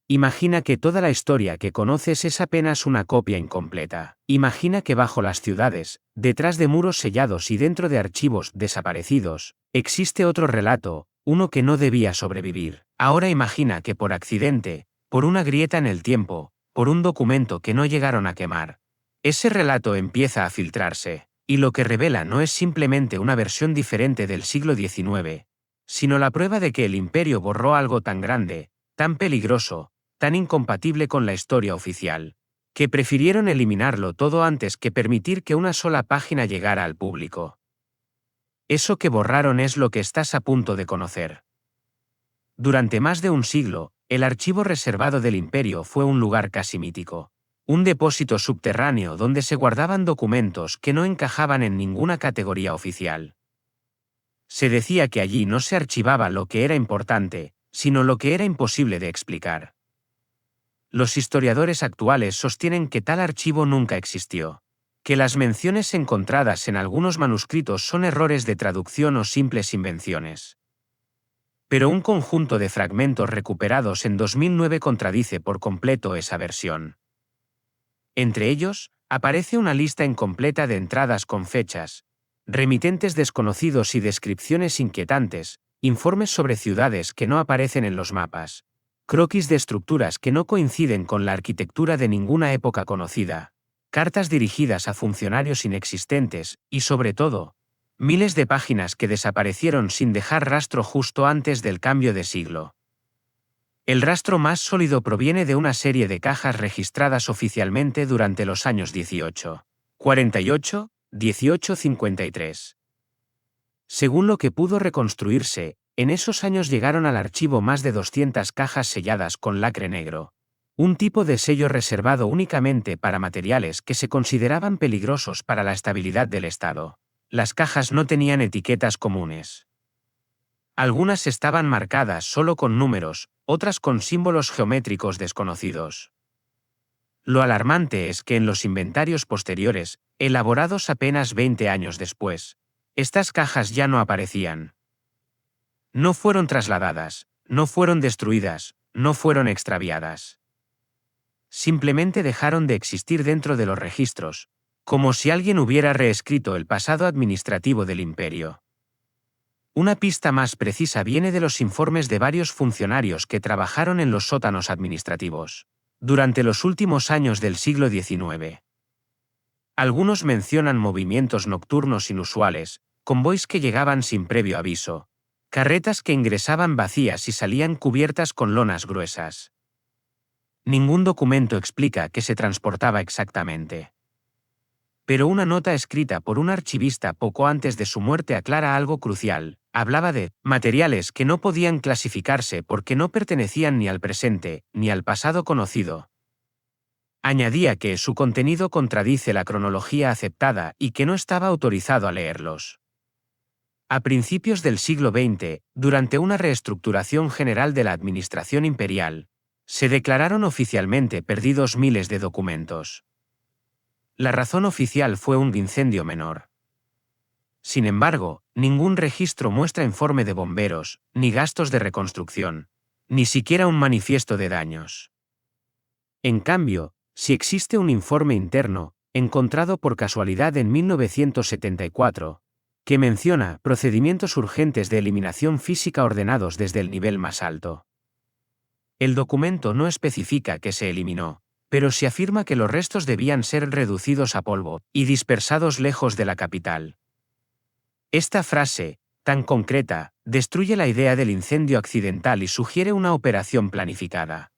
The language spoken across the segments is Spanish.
Imagina que toda la historia que conoces es apenas una copia incompleta. Imagina que bajo las ciudades, detrás de muros sellados y dentro de archivos desaparecidos, existe otro relato, uno que no debía sobrevivir. Ahora imagina que por accidente, por una grieta en el tiempo, por un documento que no llegaron a quemar, ese relato empieza a filtrarse, y lo que revela no es simplemente una versión diferente del siglo XIX, sino la prueba de que el imperio borró algo tan grande, tan peligroso, tan incompatible con la historia oficial, que prefirieron eliminarlo todo antes que permitir que una sola página llegara al público. Eso que borraron es lo que estás a punto de conocer. Durante más de un siglo, el archivo reservado del imperio fue un lugar casi mítico. Un depósito subterráneo donde se guardaban documentos que no encajaban en ninguna categoría oficial. Se decía que allí no se archivaba lo que era importante, sino lo que era imposible de explicar. Los historiadores actuales sostienen que tal archivo nunca existió, que las menciones encontradas en algunos manuscritos son errores de traducción o simples invenciones. Pero un conjunto de fragmentos recuperados en 2009 contradice por completo esa versión. Entre ellos, aparece una lista incompleta de entradas con fechas, remitentes desconocidos y descripciones inquietantes, informes sobre ciudades que no aparecen en los mapas, croquis de estructuras que no coinciden con la arquitectura de ninguna época conocida, cartas dirigidas a funcionarios inexistentes y, sobre todo, miles de páginas que desaparecieron sin dejar rastro justo antes del cambio de siglo. El rastro más sólido proviene de una serie de cajas registradas oficialmente durante los años 1848, 1853. Según lo que pudo reconstruirse, en esos años llegaron al archivo más de 200 cajas selladas con lacre negro, un tipo de sello reservado únicamente para materiales que se consideraban peligrosos para la estabilidad del Estado. Las cajas no tenían etiquetas comunes. Algunas estaban marcadas solo con números, otras con símbolos geométricos desconocidos. Lo alarmante es que en los inventarios posteriores, elaborados apenas 20 años después, estas cajas ya no aparecían. No fueron trasladadas, no fueron destruidas, no fueron extraviadas. Simplemente dejaron de existir dentro de los registros, como si alguien hubiera reescrito el pasado administrativo del imperio. Una pista más precisa viene de los informes de varios funcionarios que trabajaron en los sótanos administrativos durante los últimos años del siglo XIX. Algunos mencionan movimientos nocturnos inusuales, convoys que llegaban sin previo aviso, carretas que ingresaban vacías y salían cubiertas con lonas gruesas. Ningún documento explica qué se transportaba exactamente. Pero una nota escrita por un archivista poco antes de su muerte aclara algo crucial. Hablaba de materiales que no podían clasificarse porque no pertenecían ni al presente, ni al pasado conocido. Añadía que su contenido contradice la cronología aceptada y que no estaba autorizado a leerlos. A principios del siglo XX, durante una reestructuración general de la administración imperial, se declararon oficialmente perdidos miles de documentos. La razón oficial fue un incendio menor. Sin embargo, ningún registro muestra informe de bomberos, ni gastos de reconstrucción, ni siquiera un manifiesto de daños. En cambio, si existe un informe interno, encontrado por casualidad en 1974, que menciona procedimientos urgentes de eliminación física ordenados desde el nivel más alto. El documento no especifica qué se eliminó, pero sí afirma que los restos debían ser reducidos a polvo y dispersados lejos de la capital. Esta frase, tan concreta, destruye la idea del incendio accidental y sugiere una operación planificada.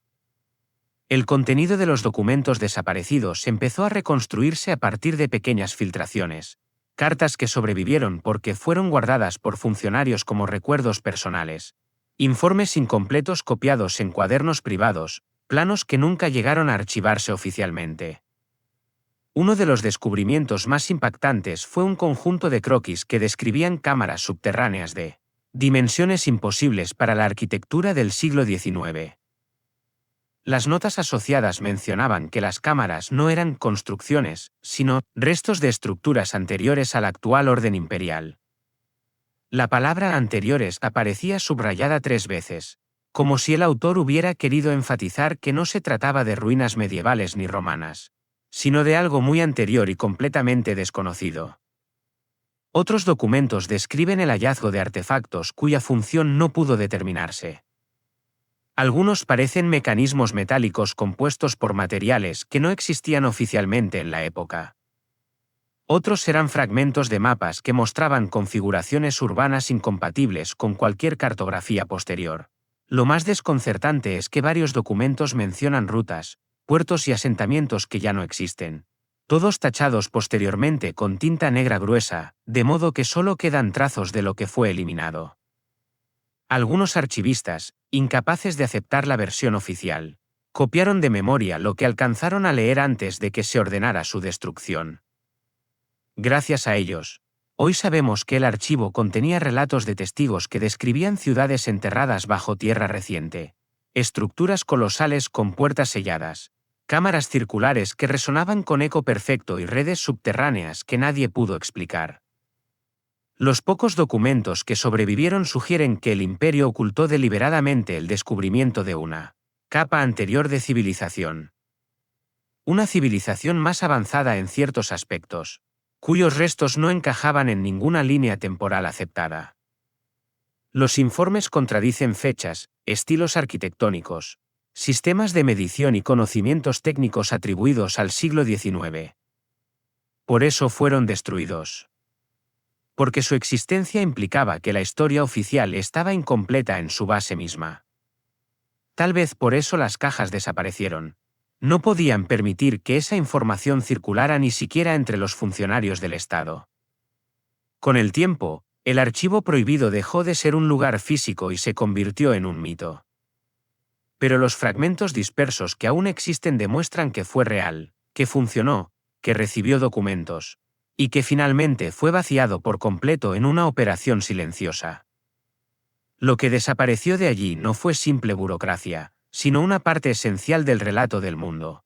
El contenido de los documentos desaparecidos empezó a reconstruirse a partir de pequeñas filtraciones, cartas que sobrevivieron porque fueron guardadas por funcionarios como recuerdos personales, informes incompletos copiados en cuadernos privados, planos que nunca llegaron a archivarse oficialmente. Uno de los descubrimientos más impactantes fue un conjunto de croquis que describían cámaras subterráneas de dimensiones imposibles para la arquitectura del siglo XIX. Las notas asociadas mencionaban que las cámaras no eran construcciones, sino restos de estructuras anteriores al actual orden imperial. La palabra anteriores aparecía subrayada 3 veces, como si el autor hubiera querido enfatizar que no se trataba de ruinas medievales ni romanas, sino de algo muy anterior y completamente desconocido. Otros documentos describen el hallazgo de artefactos cuya función no pudo determinarse. Algunos parecen mecanismos metálicos compuestos por materiales que no existían oficialmente en la época. Otros eran fragmentos de mapas que mostraban configuraciones urbanas incompatibles con cualquier cartografía posterior. Lo más desconcertante es que varios documentos mencionan rutas, puertos y asentamientos que ya no existen, todos tachados posteriormente con tinta negra gruesa, de modo que solo quedan trazos de lo que fue eliminado. Algunos archivistas, incapaces de aceptar la versión oficial, copiaron de memoria lo que alcanzaron a leer antes de que se ordenara su destrucción. Gracias a ellos, hoy sabemos que el archivo contenía relatos de testigos que describían ciudades enterradas bajo tierra reciente, estructuras colosales con puertas selladas, cámaras circulares que resonaban con eco perfecto y redes subterráneas que nadie pudo explicar. Los pocos documentos que sobrevivieron sugieren que el imperio ocultó deliberadamente el descubrimiento de una capa anterior de civilización. Una civilización más avanzada en ciertos aspectos, cuyos restos no encajaban en ninguna línea temporal aceptada. Los informes contradicen fechas, estilos arquitectónicos, sistemas de medición y conocimientos técnicos atribuidos al siglo XIX. Por eso fueron destruidos. Porque su existencia implicaba que la historia oficial estaba incompleta en su base misma. Tal vez por eso las cajas desaparecieron. No podían permitir que esa información circulara ni siquiera entre los funcionarios del Estado. Con el tiempo, el archivo prohibido dejó de ser un lugar físico y se convirtió en un mito. Pero los fragmentos dispersos que aún existen demuestran que fue real, que funcionó, que recibió documentos, y que finalmente fue vaciado por completo en una operación silenciosa. Lo que desapareció de allí no fue simple burocracia, sino una parte esencial del relato del mundo.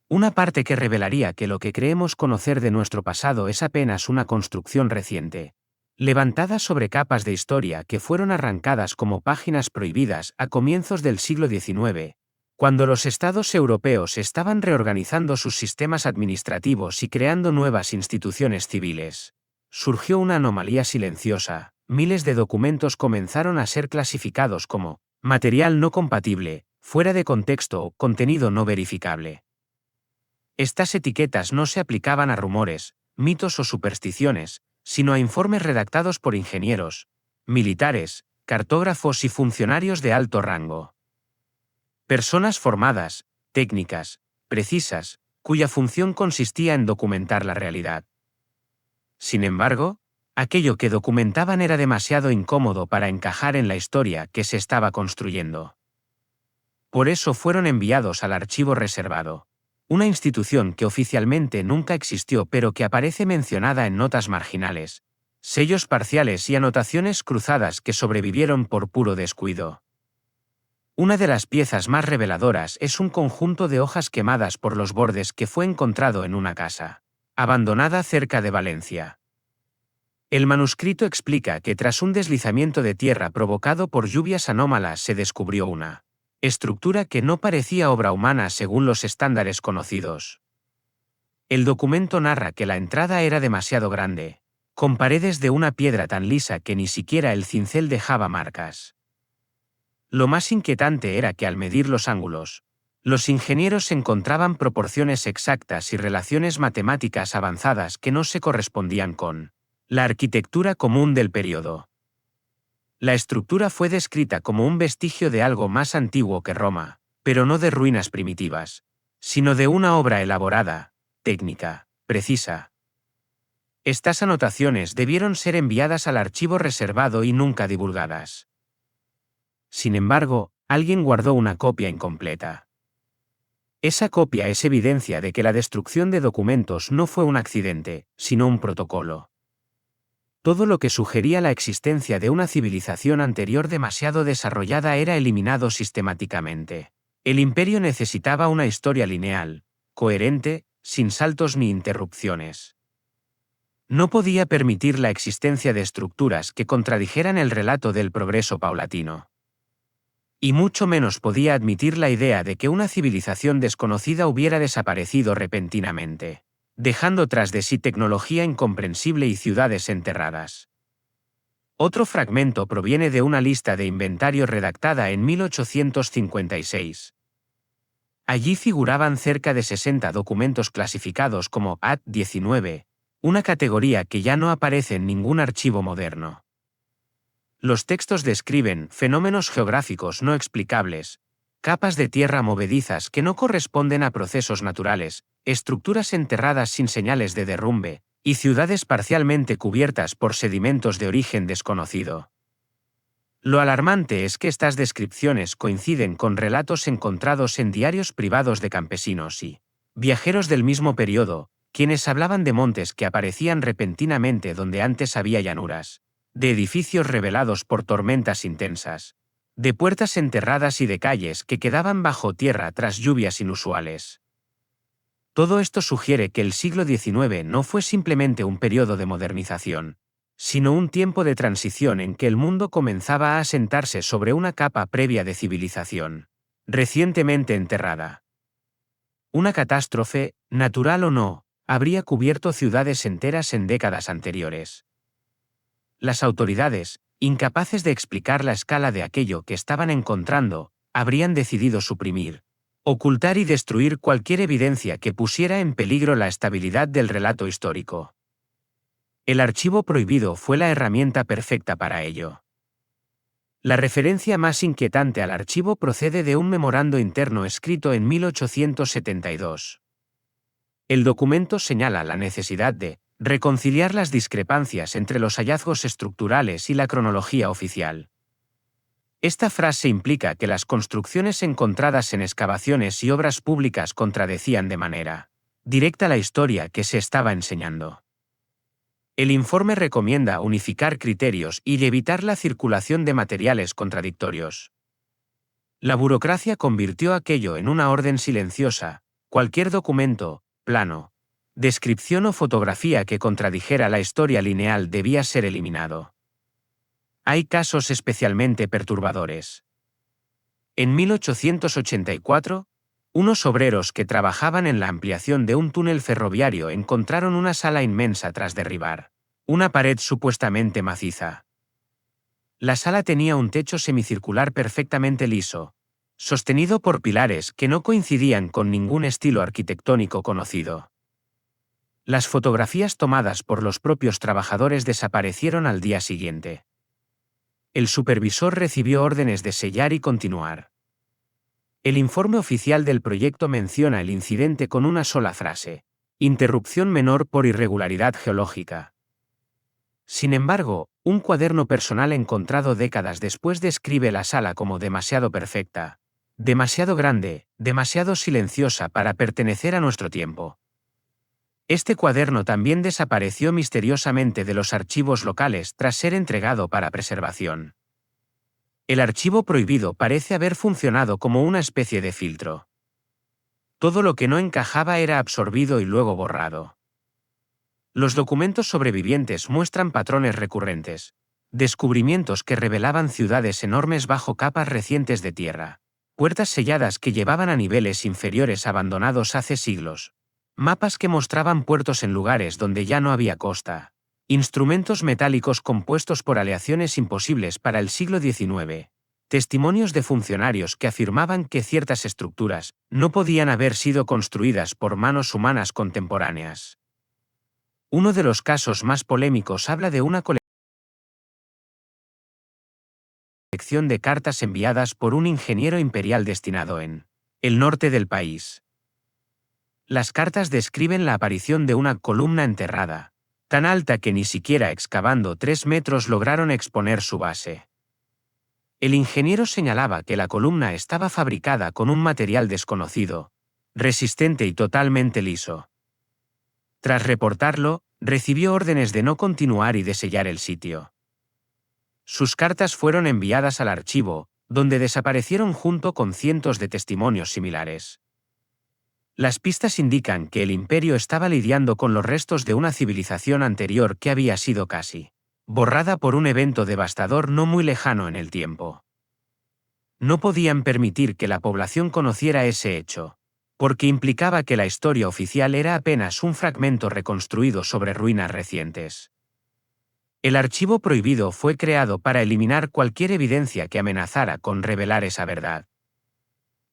Una parte que revelaría que lo que creemos conocer de nuestro pasado es apenas una construcción reciente, levantada sobre capas de historia que fueron arrancadas como páginas prohibidas a comienzos del siglo XIX, cuando los estados europeos estaban reorganizando sus sistemas administrativos y creando nuevas instituciones civiles. Surgió una anomalía silenciosa. Miles de documentos comenzaron a ser clasificados como material no compatible, fuera de contexto o contenido no verificable. Estas etiquetas no se aplicaban a rumores, mitos o supersticiones, sino a informes redactados por ingenieros, militares, cartógrafos y funcionarios de alto rango. Personas formadas, técnicas, precisas, cuya función consistía en documentar la realidad. Sin embargo, aquello que documentaban era demasiado incómodo para encajar en la historia que se estaba construyendo. Por eso fueron enviados al archivo reservado, una institución que oficialmente nunca existió pero que aparece mencionada en notas marginales, sellos parciales y anotaciones cruzadas que sobrevivieron por puro descuido. Una de las piezas más reveladoras es un conjunto de hojas quemadas por los bordes que fue encontrado en una casa abandonada cerca de Valencia. El manuscrito explica que tras un deslizamiento de tierra provocado por lluvias anómalas se descubrió una estructura que no parecía obra humana según los estándares conocidos. El documento narra que la entrada era demasiado grande, con paredes de una piedra tan lisa que ni siquiera el cincel dejaba marcas. Lo más inquietante era que al medir los ángulos, los ingenieros encontraban proporciones exactas y relaciones matemáticas avanzadas que no se correspondían con la arquitectura común del período. La estructura fue descrita como un vestigio de algo más antiguo que Roma, pero no de ruinas primitivas, sino de una obra elaborada, técnica, precisa. Estas anotaciones debieron ser enviadas al archivo reservado y nunca divulgadas. Sin embargo, alguien guardó una copia incompleta. Esa copia es evidencia de que la destrucción de documentos no fue un accidente, sino un protocolo. Todo lo que sugería la existencia de una civilización anterior demasiado desarrollada era eliminado sistemáticamente. El imperio necesitaba una historia lineal, coherente, sin saltos ni interrupciones. No podía permitir la existencia de estructuras que contradijeran el relato del progreso paulatino. Y mucho menos podía admitir la idea de que una civilización desconocida hubiera desaparecido repentinamente, dejando tras de sí tecnología incomprensible y ciudades enterradas. Otro fragmento proviene de una lista de inventario redactada en 1856. Allí figuraban cerca de 60 documentos clasificados como AT-19, una categoría que ya no aparece en ningún archivo moderno. Los textos describen fenómenos geográficos no explicables, capas de tierra movedizas que no corresponden a procesos naturales, estructuras enterradas sin señales de derrumbe, y ciudades parcialmente cubiertas por sedimentos de origen desconocido. Lo alarmante es que estas descripciones coinciden con relatos encontrados en diarios privados de campesinos y viajeros del mismo periodo, quienes hablaban de montes que aparecían repentinamente donde antes había llanuras, de edificios revelados por tormentas intensas, de puertas enterradas y de calles que quedaban bajo tierra tras lluvias inusuales. Todo esto sugiere que el siglo XIX no fue simplemente un periodo de modernización, sino un tiempo de transición en que el mundo comenzaba a asentarse sobre una capa previa de civilización, recientemente enterrada. Una catástrofe, natural o no, habría cubierto ciudades enteras en décadas anteriores. Las autoridades, incapaces de explicar la escala de aquello que estaban encontrando, habrían decidido suprimir, ocultar y destruir cualquier evidencia que pusiera en peligro la estabilidad del relato histórico. El archivo prohibido fue la herramienta perfecta para ello. La referencia más inquietante al archivo procede de un memorando interno escrito en 1872. El documento señala la necesidad de reconciliar las discrepancias entre los hallazgos estructurales y la cronología oficial. Esta frase implica que las construcciones encontradas en excavaciones y obras públicas contradecían de manera directa la historia que se estaba enseñando. El informe recomienda unificar criterios y evitar la circulación de materiales contradictorios. La burocracia convirtió aquello en una orden silenciosa. Cualquier documento, plano, descripción o fotografía que contradijera la historia lineal debía ser eliminado. Hay casos especialmente perturbadores. En 1884, unos obreros que trabajaban en la ampliación de un túnel ferroviario encontraron una sala inmensa tras derribar una pared supuestamente maciza. La sala tenía un techo semicircular perfectamente liso, sostenido por pilares que no coincidían con ningún estilo arquitectónico conocido. Las fotografías tomadas por los propios trabajadores desaparecieron al día siguiente. El supervisor recibió órdenes de sellar y continuar. El informe oficial del proyecto menciona el incidente con una sola frase: interrupción menor por irregularidad geológica. Sin embargo, un cuaderno personal encontrado décadas después describe la sala como demasiado perfecta, demasiado grande, demasiado silenciosa para pertenecer a nuestro tiempo. Este cuaderno también desapareció misteriosamente de los archivos locales tras ser entregado para preservación. El archivo prohibido parece haber funcionado como una especie de filtro. Todo lo que no encajaba era absorbido y luego borrado. Los documentos sobrevivientes muestran patrones recurrentes, descubrimientos que revelaban ciudades enormes bajo capas recientes de tierra, puertas selladas que llevaban a niveles inferiores abandonados hace siglos, mapas que mostraban puertos en lugares donde ya no había costa, instrumentos metálicos compuestos por aleaciones imposibles para el siglo XIX, testimonios de funcionarios que afirmaban que ciertas estructuras no podían haber sido construidas por manos humanas contemporáneas. Uno de los casos más polémicos habla de una colección de cartas enviadas por un ingeniero imperial destinado en el norte del país. Las cartas describen la aparición de una columna enterrada, tan alta que ni siquiera excavando 3 metros lograron exponer su base. El ingeniero señalaba que la columna estaba fabricada con un material desconocido, resistente y totalmente liso. Tras reportarlo, recibió órdenes de no continuar y de sellar el sitio. Sus cartas fueron enviadas al archivo, donde desaparecieron junto con cientos de testimonios similares. Las pistas indican que el imperio estaba lidiando con los restos de una civilización anterior que había sido casi borrada por un evento devastador no muy lejano en el tiempo. No podían permitir que la población conociera ese hecho, porque implicaba que la historia oficial era apenas un fragmento reconstruido sobre ruinas recientes. El archivo prohibido fue creado para eliminar cualquier evidencia que amenazara con revelar esa verdad.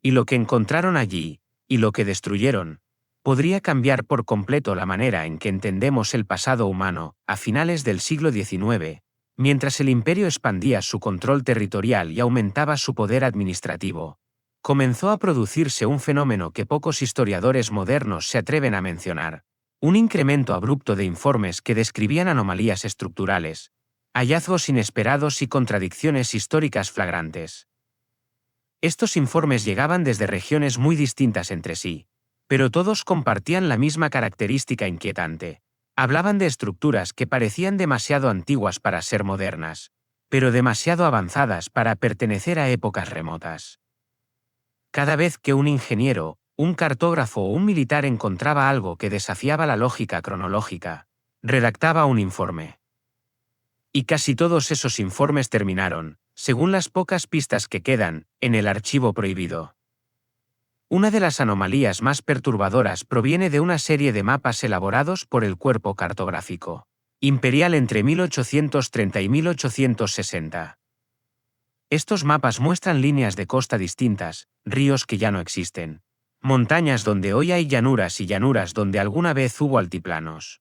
Y lo que encontraron allí, y lo que destruyeron, podría cambiar por completo la manera en que entendemos el pasado humano. A finales del siglo XIX, mientras el imperio expandía su control territorial y aumentaba su poder administrativo, comenzó a producirse un fenómeno que pocos historiadores modernos se atreven a mencionar: un incremento abrupto de informes que describían anomalías estructurales, hallazgos inesperados y contradicciones históricas flagrantes. Estos informes llegaban desde regiones muy distintas entre sí, pero todos compartían la misma característica inquietante. Hablaban de estructuras que parecían demasiado antiguas para ser modernas, pero demasiado avanzadas para pertenecer a épocas remotas. Cada vez que un ingeniero, un cartógrafo o un militar encontraba algo que desafiaba la lógica cronológica, redactaba un informe. Y casi todos esos informes terminaron, según las pocas pistas que quedan, en el archivo prohibido. Una de las anomalías más perturbadoras proviene de una serie de mapas elaborados por el Cuerpo Cartográfico Imperial entre 1830 y 1860. Estos mapas muestran líneas de costa distintas, ríos que ya no existen, montañas donde hoy hay llanuras y llanuras donde alguna vez hubo altiplanos.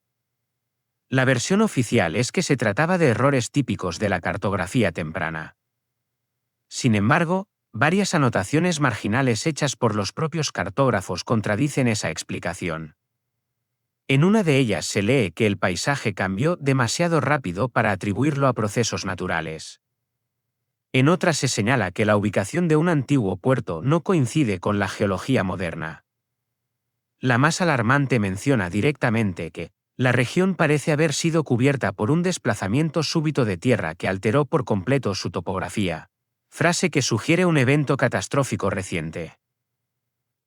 La versión oficial es que se trataba de errores típicos de la cartografía temprana. Sin embargo, varias anotaciones marginales hechas por los propios cartógrafos contradicen esa explicación. En una de ellas se lee que el paisaje cambió demasiado rápido para atribuirlo a procesos naturales. En otra se señala que la ubicación de un antiguo puerto no coincide con la geología moderna. La más alarmante menciona directamente que la región parece haber sido cubierta por un desplazamiento súbito de tierra que alteró por completo su topografía, frase que sugiere un evento catastrófico reciente.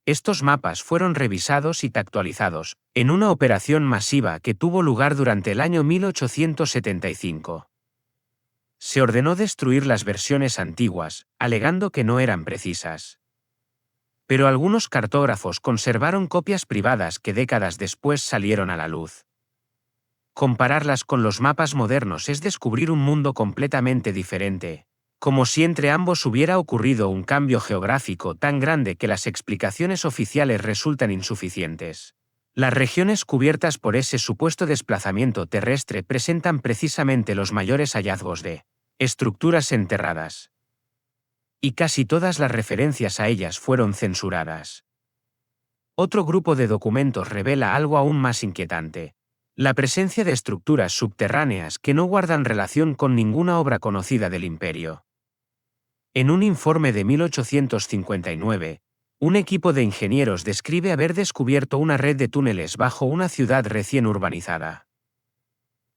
Estos mapas fueron revisados y actualizados, en una operación masiva que tuvo lugar durante el año 1875. Se ordenó destruir las versiones antiguas, alegando que no eran precisas. Pero algunos cartógrafos conservaron copias privadas que décadas después salieron a la luz. Compararlas con los mapas modernos es descubrir un mundo completamente diferente, como si entre ambos hubiera ocurrido un cambio geográfico tan grande que las explicaciones oficiales resultan insuficientes. Las regiones cubiertas por ese supuesto desplazamiento terrestre presentan precisamente los mayores hallazgos de estructuras enterradas. Y casi todas las referencias a ellas fueron censuradas. Otro grupo de documentos revela algo aún más inquietante: la presencia de estructuras subterráneas que no guardan relación con ninguna obra conocida del imperio. En un informe de 1859, un equipo de ingenieros describe haber descubierto una red de túneles bajo una ciudad recién urbanizada.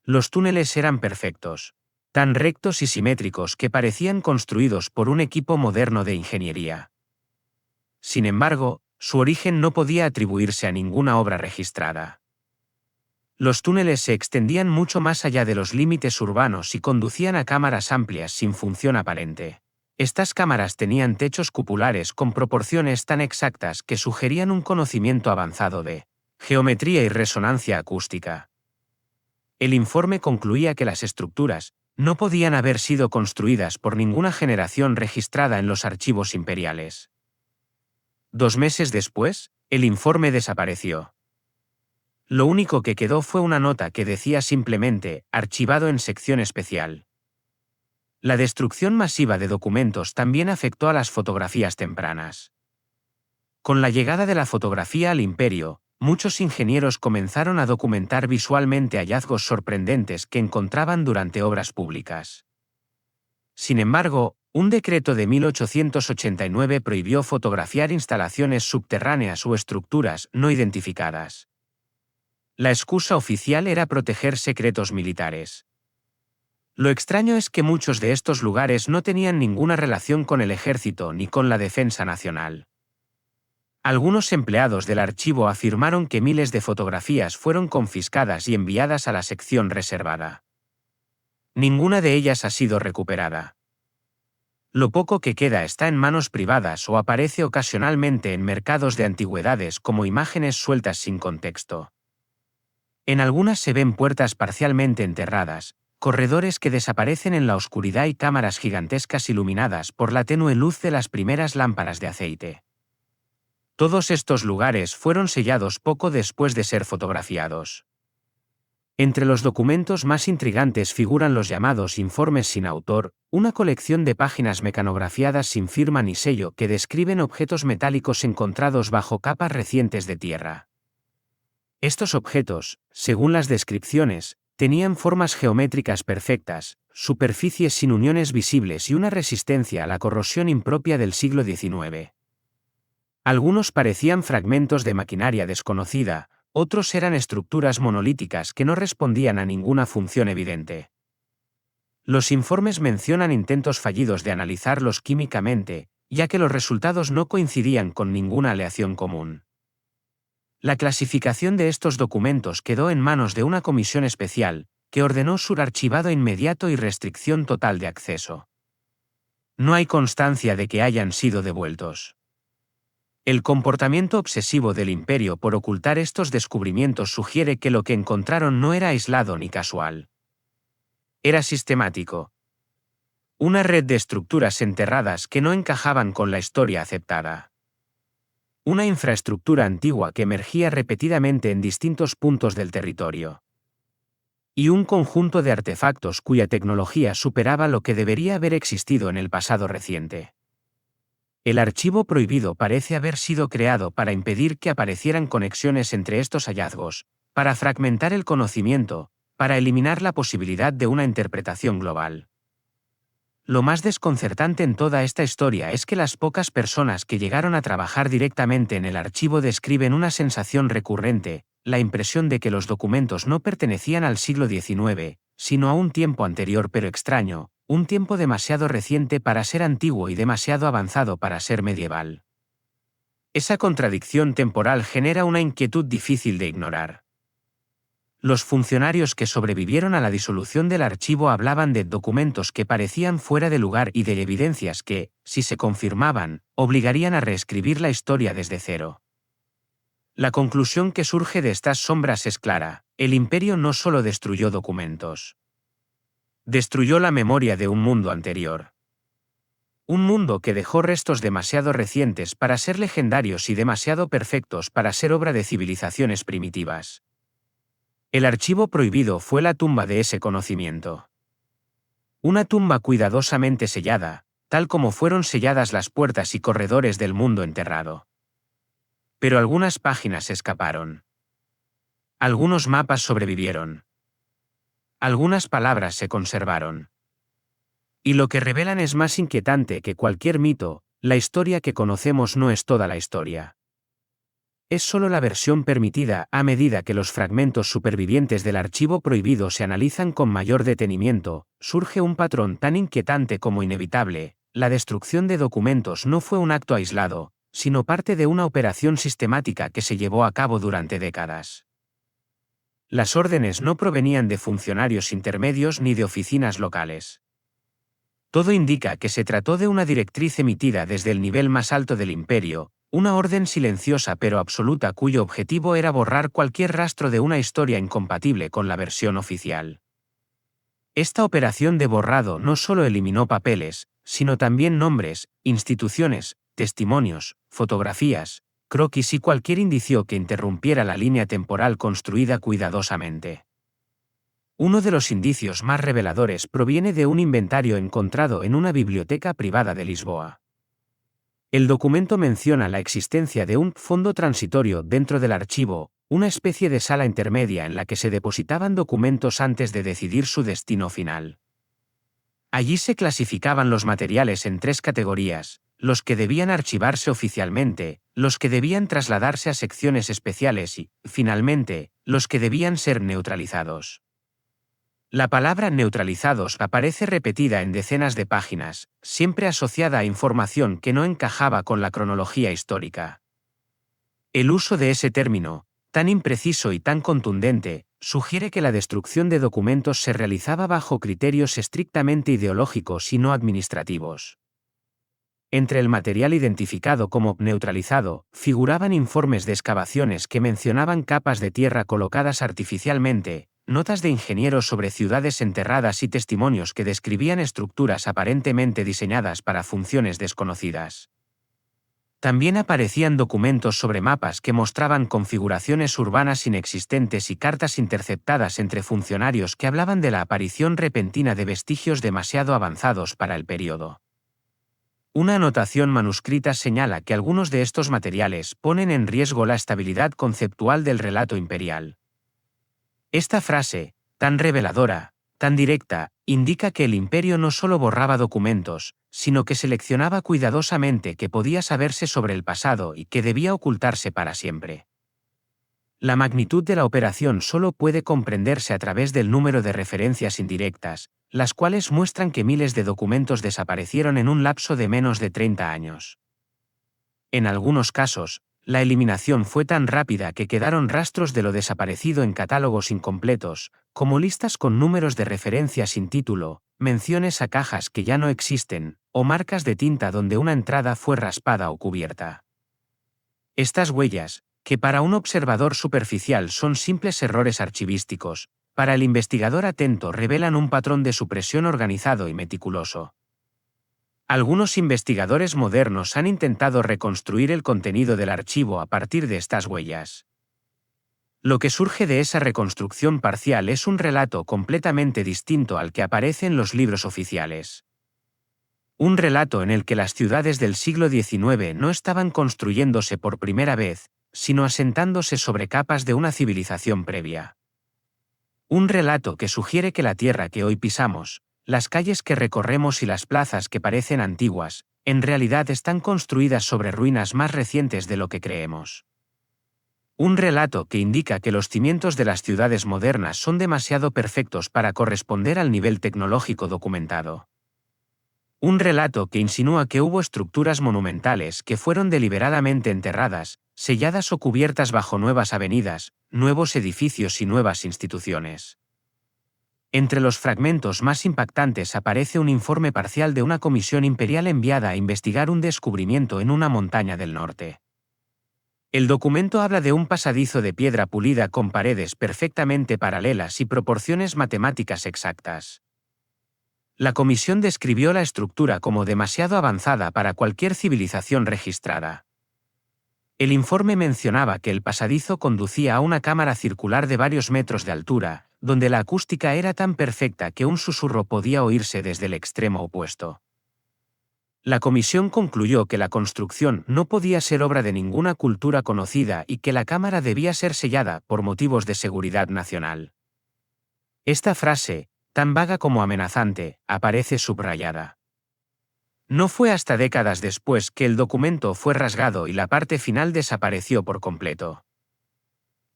Los túneles eran perfectos, tan rectos y simétricos que parecían construidos por un equipo moderno de ingeniería. Sin embargo, su origen no podía atribuirse a ninguna obra registrada. Los túneles se extendían mucho más allá de los límites urbanos y conducían a cámaras amplias sin función aparente. Estas cámaras tenían techos cupulares con proporciones tan exactas que sugerían un conocimiento avanzado de geometría y resonancia acústica. El informe concluía que las estructuras no podían haber sido construidas por ninguna generación registrada en los archivos imperiales. 2 meses después, el informe desapareció. Lo único que quedó fue una nota que decía simplemente «archivado en sección especial». La destrucción masiva de documentos también afectó a las fotografías tempranas. Con la llegada de la fotografía al imperio, muchos ingenieros comenzaron a documentar visualmente hallazgos sorprendentes que encontraban durante obras públicas. Sin embargo, un decreto de 1889 prohibió fotografiar instalaciones subterráneas o estructuras no identificadas. La excusa oficial era proteger secretos militares. Lo extraño es que muchos de estos lugares no tenían ninguna relación con el ejército ni con la defensa nacional. Algunos empleados del archivo afirmaron que miles de fotografías fueron confiscadas y enviadas a la sección reservada. Ninguna de ellas ha sido recuperada. Lo poco que queda está en manos privadas o aparece ocasionalmente en mercados de antigüedades como imágenes sueltas sin contexto. En algunas se ven puertas parcialmente enterradas, corredores que desaparecen en la oscuridad y cámaras gigantescas iluminadas por la tenue luz de las primeras lámparas de aceite. Todos estos lugares fueron sellados poco después de ser fotografiados. Entre los documentos más intrigantes figuran los llamados informes sin autor, una colección de páginas mecanografiadas sin firma ni sello que describen objetos metálicos encontrados bajo capas recientes de tierra. Estos objetos, según las descripciones, tenían formas geométricas perfectas, superficies sin uniones visibles y una resistencia a la corrosión impropia del siglo XIX. Algunos parecían fragmentos de maquinaria desconocida, otros eran estructuras monolíticas que no respondían a ninguna función evidente. Los informes mencionan intentos fallidos de analizarlos químicamente, ya que los resultados no coincidían con ninguna aleación común. La clasificación de estos documentos quedó en manos de una comisión especial, que ordenó su archivado inmediato y restricción total de acceso. No hay constancia de que hayan sido devueltos. El comportamiento obsesivo del imperio por ocultar estos descubrimientos sugiere que lo que encontraron no era aislado ni casual. Era sistemático. Una red de estructuras enterradas que no encajaban con la historia aceptada. Una infraestructura antigua que emergía repetidamente en distintos puntos del territorio. Y un conjunto de artefactos cuya tecnología superaba lo que debería haber existido en el pasado reciente. El archivo prohibido parece haber sido creado para impedir que aparecieran conexiones entre estos hallazgos, para fragmentar el conocimiento, para eliminar la posibilidad de una interpretación global. Lo más desconcertante en toda esta historia es que las pocas personas que llegaron a trabajar directamente en el archivo describen una sensación recurrente, la impresión de que los documentos no pertenecían al siglo XIX, sino a un tiempo anterior pero extraño, un tiempo demasiado reciente para ser antiguo y demasiado avanzado para ser medieval. Esa contradicción temporal genera una inquietud difícil de ignorar. Los funcionarios que sobrevivieron a la disolución del archivo hablaban de documentos que parecían fuera de lugar y de evidencias que, si se confirmaban, obligarían a reescribir la historia desde cero. La conclusión que surge de estas sombras es clara: el imperio no solo destruyó documentos. Destruyó la memoria de un mundo anterior. Un mundo que dejó restos demasiado recientes para ser legendarios y demasiado perfectos para ser obra de civilizaciones primitivas. El archivo prohibido fue la tumba de ese conocimiento. Una tumba cuidadosamente sellada, tal como fueron selladas las puertas y corredores del mundo enterrado. Pero algunas páginas escaparon. Algunos mapas sobrevivieron. Algunas palabras se conservaron. Y lo que revelan es más inquietante que cualquier mito: la historia que conocemos no es toda la historia. Es solo la versión permitida. A medida que los fragmentos supervivientes del archivo prohibido se analizan con mayor detenimiento, surge un patrón tan inquietante como inevitable: la destrucción de documentos no fue un acto aislado, sino parte de una operación sistemática que se llevó a cabo durante décadas. Las órdenes no provenían de funcionarios intermedios ni de oficinas locales. Todo indica que se trató de una directriz emitida desde el nivel más alto del imperio, una orden silenciosa pero absoluta cuyo objetivo era borrar cualquier rastro de una historia incompatible con la versión oficial. Esta operación de borrado no solo eliminó papeles, sino también nombres, instituciones, testimonios, fotografías, croquis y cualquier indicio que interrumpiera la línea temporal construida cuidadosamente. Uno de los indicios más reveladores proviene de un inventario encontrado en una biblioteca privada de Lisboa. El documento menciona la existencia de un fondo transitorio dentro del archivo, una especie de sala intermedia en la que se depositaban documentos antes de decidir su destino final. Allí se clasificaban los materiales en 3 categorías: los que debían archivarse oficialmente, los que debían trasladarse a secciones especiales y, finalmente, los que debían ser neutralizados. La palabra neutralizados aparece repetida en decenas de páginas, siempre asociada a información que no encajaba con la cronología histórica. El uso de ese término, tan impreciso y tan contundente, sugiere que la destrucción de documentos se realizaba bajo criterios estrictamente ideológicos y no administrativos. Entre el material identificado como neutralizado, figuraban informes de excavaciones que mencionaban capas de tierra colocadas artificialmente, notas de ingenieros sobre ciudades enterradas y testimonios que describían estructuras aparentemente diseñadas para funciones desconocidas. También aparecían documentos sobre mapas que mostraban configuraciones urbanas inexistentes y cartas interceptadas entre funcionarios que hablaban de la aparición repentina de vestigios demasiado avanzados para el período. Una anotación manuscrita señala que algunos de estos materiales ponen en riesgo la estabilidad conceptual del relato imperial. Esta frase, tan reveladora, tan directa, indica que el imperio no solo borraba documentos, sino que seleccionaba cuidadosamente qué podía saberse sobre el pasado y qué debía ocultarse para siempre. La magnitud de la operación solo puede comprenderse a través del número de referencias indirectas, las cuales muestran que miles de documentos desaparecieron en un lapso de menos de 30 años. En algunos casos, la eliminación fue tan rápida que quedaron rastros de lo desaparecido en catálogos incompletos, como listas con números de referencia sin título, menciones a cajas que ya no existen, o marcas de tinta donde una entrada fue raspada o cubierta. Estas huellas, que para un observador superficial son simples errores archivísticos, para el investigador atento revelan un patrón de supresión organizado y meticuloso. Algunos investigadores modernos han intentado reconstruir el contenido del archivo a partir de estas huellas. Lo que surge de esa reconstrucción parcial es un relato completamente distinto al que aparece en los libros oficiales. Un relato en el que las ciudades del siglo XIX no estaban construyéndose por primera vez, sino asentándose sobre capas de una civilización previa. Un relato que sugiere que la tierra que hoy pisamos, las calles que recorremos y las plazas que parecen antiguas, en realidad están construidas sobre ruinas más recientes de lo que creemos. Un relato que indica que los cimientos de las ciudades modernas son demasiado perfectos para corresponder al nivel tecnológico documentado. Un relato que insinúa que hubo estructuras monumentales que fueron deliberadamente enterradas, selladas o cubiertas bajo nuevas avenidas, nuevos edificios y nuevas instituciones. Entre los fragmentos más impactantes aparece un informe parcial de una comisión imperial enviada a investigar un descubrimiento en una montaña del norte. El documento habla de un pasadizo de piedra pulida con paredes perfectamente paralelas y proporciones matemáticas exactas. La comisión describió la estructura como demasiado avanzada para cualquier civilización registrada. El informe mencionaba que el pasadizo conducía a una cámara circular de varios metros de altura, donde la acústica era tan perfecta que un susurro podía oírse desde el extremo opuesto. La comisión concluyó que la construcción no podía ser obra de ninguna cultura conocida y que la cámara debía ser sellada por motivos de seguridad nacional. Esta frase, tan vaga como amenazante, aparece subrayada. No fue hasta décadas después que el documento fue rasgado y la parte final desapareció por completo.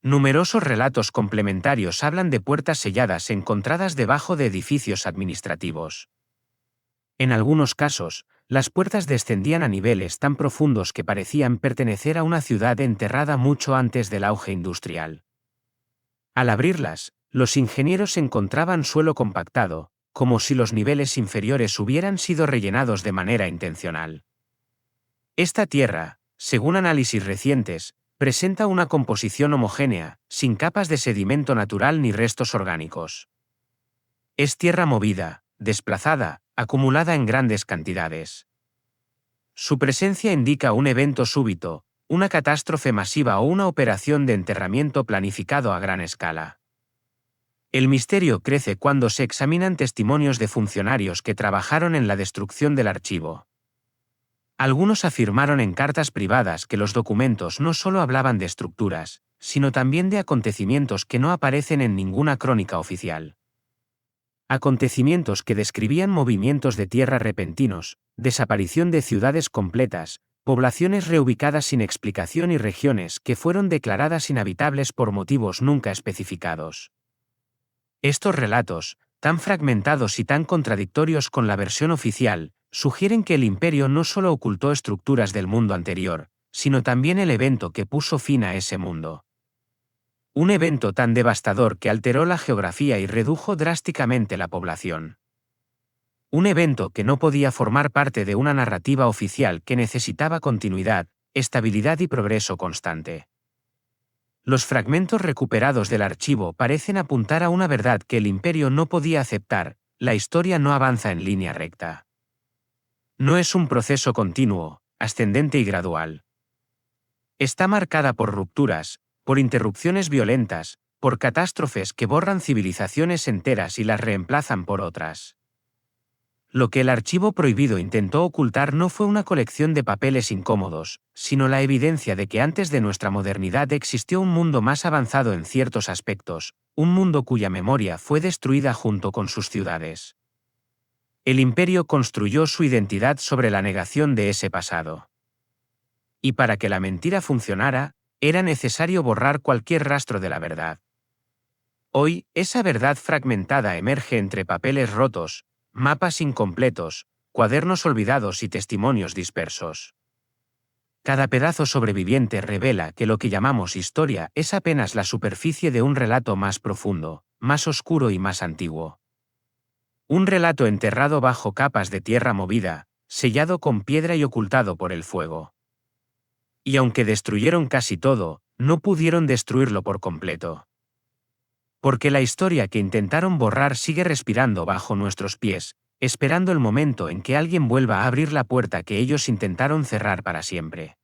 Numerosos relatos complementarios hablan de puertas selladas encontradas debajo de edificios administrativos. En algunos casos, las puertas descendían a niveles tan profundos que parecían pertenecer a una ciudad enterrada mucho antes del auge industrial. Al abrirlas, los ingenieros encontraban suelo compactado, como si los niveles inferiores hubieran sido rellenados de manera intencional. Esta tierra, según análisis recientes, presenta una composición homogénea, sin capas de sedimento natural ni restos orgánicos. Es tierra movida, desplazada, acumulada en grandes cantidades. Su presencia indica un evento súbito, una catástrofe masiva o una operación de enterramiento planificado a gran escala. El misterio crece cuando se examinan testimonios de funcionarios que trabajaron en la destrucción del archivo. Algunos afirmaron en cartas privadas que los documentos no solo hablaban de estructuras, sino también de acontecimientos que no aparecen en ninguna crónica oficial. Acontecimientos que describían movimientos de tierra repentinos, desaparición de ciudades completas, poblaciones reubicadas sin explicación y regiones que fueron declaradas inhabitables por motivos nunca especificados. Estos relatos, tan fragmentados y tan contradictorios con la versión oficial, sugieren que el imperio no solo ocultó estructuras del mundo anterior, sino también el evento que puso fin a ese mundo. Un evento tan devastador que alteró la geografía y redujo drásticamente la población. Un evento que no podía formar parte de una narrativa oficial que necesitaba continuidad, estabilidad y progreso constante. Los fragmentos recuperados del archivo parecen apuntar a una verdad que el Imperio no podía aceptar: la historia no avanza en línea recta. No es un proceso continuo, ascendente y gradual. Está marcada por rupturas, por interrupciones violentas, por catástrofes que borran civilizaciones enteras y las reemplazan por otras. Lo que el archivo prohibido intentó ocultar no fue una colección de papeles incómodos, sino la evidencia de que antes de nuestra modernidad existió un mundo más avanzado en ciertos aspectos, un mundo cuya memoria fue destruida junto con sus ciudades. El Imperio construyó su identidad sobre la negación de ese pasado. Y para que la mentira funcionara, era necesario borrar cualquier rastro de la verdad. Hoy, esa verdad fragmentada emerge entre papeles rotos, mapas incompletos, cuadernos olvidados y testimonios dispersos. Cada pedazo sobreviviente revela que lo que llamamos historia es apenas la superficie de un relato más profundo, más oscuro y más antiguo. Un relato enterrado bajo capas de tierra movida, sellado con piedra y ocultado por el fuego. Y aunque destruyeron casi todo, no pudieron destruirlo por completo. Porque la historia que intentaron borrar sigue respirando bajo nuestros pies, esperando el momento en que alguien vuelva a abrir la puerta que ellos intentaron cerrar para siempre.